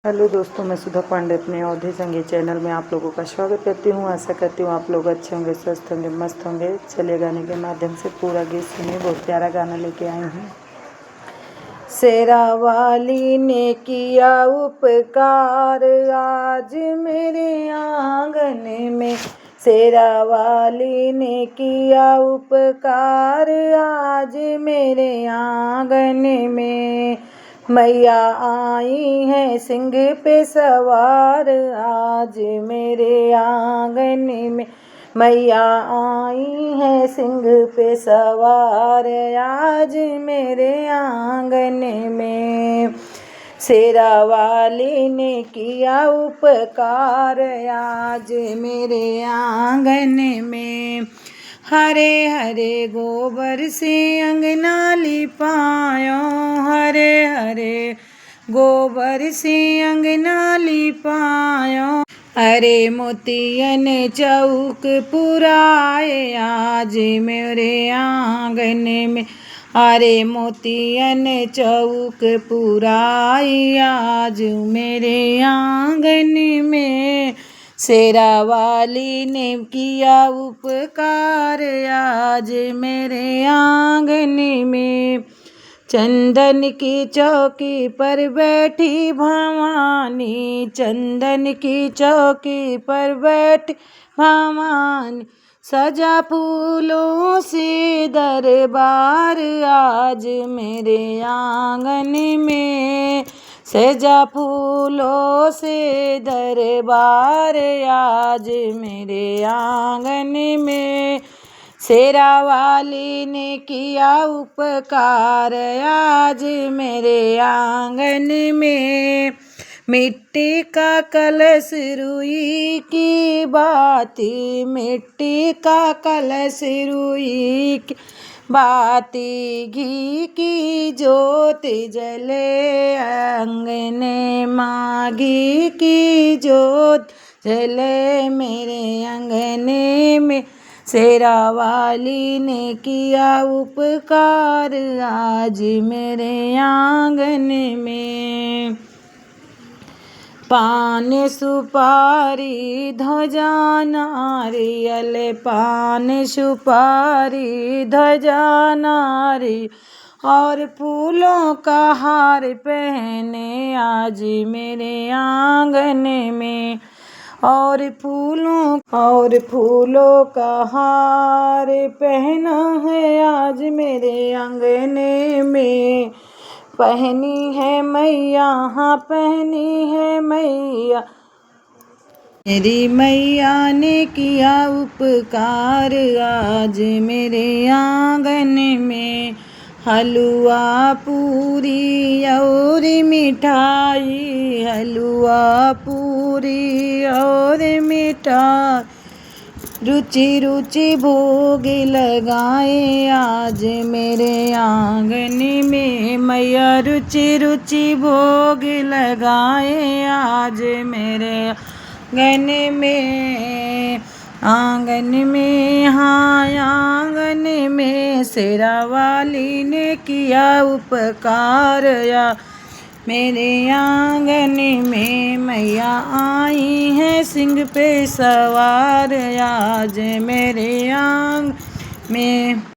Hello दोस्तों, मैं सुधा पांडे अपने अवधि संगीत चैनल में आप लोगों का स्वागत करती हूँ। आशा करती हूँ आप लोग अच्छे होंगे, स्वस्थ होंगे, मस्त होंगे। चलिए गाने के माध्यम से पूरा गीत सुनिए। बहुत प्यारा गाना लेके आई हूँ। शेरा वाली ने किया उपकार आज मेरे आंगन में। शेरा वाली ने किया उपकार आज मेरे आंगन में। मैया आई हैं सिंह पे सवार आज मेरे आंगन में। मैया आई हैं सिंह पे सवार आज मेरे आंगन में। शेरा वाली ने किया उपकार आज मेरे आंगन में। हरे हरे गोबर से अंगना लिपायो, हरे हरे गोबर से अंगना लिपायो। अरे मोतियन चौक पुराए आज मेरे आंगन में। अरे मोतियन चौक पुराए आज मेरे आंगन में। शेरा वाली ने किया उपकार आज मेरे आंगन में। चंदन की चौकी पर बैठी भवानी, चंदन की चौकी पर बैठी भवानी। सजा फूलों से दरबार आज मेरे आंगन में। सजा फूलों से दरबार आज मेरे आंगन में। शेरा वाली ने किया उपकार आज मेरे आंगन में। मिट्टी का कलश रुई की बाती, मिट्टी का कलश रुई की बाती। घी की ज्योत जले अंगने माँ, घी की ज्योत जले मेरे अंगने में। शेरा वाली ने किया उपकार आज मेरे आंगन में। पान सुपारी ध्वजा नारियल, पान सुपारी ध्वजा नारियल और फूलों का हार पहने आज मेरे आंगन में। और फूलों का हार पहना है आज मेरे आंगन में। पहनी है मैया, हाँ पहनी है मैया। मेरी मैया ने किया उपकार आज मेरे आंगन में। हलवा पूरी और मिठाई, हलवा पूरी और मिठाई। रुचि रुचि भोग लगाए आज मेरे आंगन में। मैया रुचि रुचि भोग लगाए आज मेरे आंगन में। आंगन में, हाँ आंगन में। शेरा वाली ने किया उपकार या मेरे आंगन में। मैया आई हैं सिंह पे सवार आज मेरे आंगन में।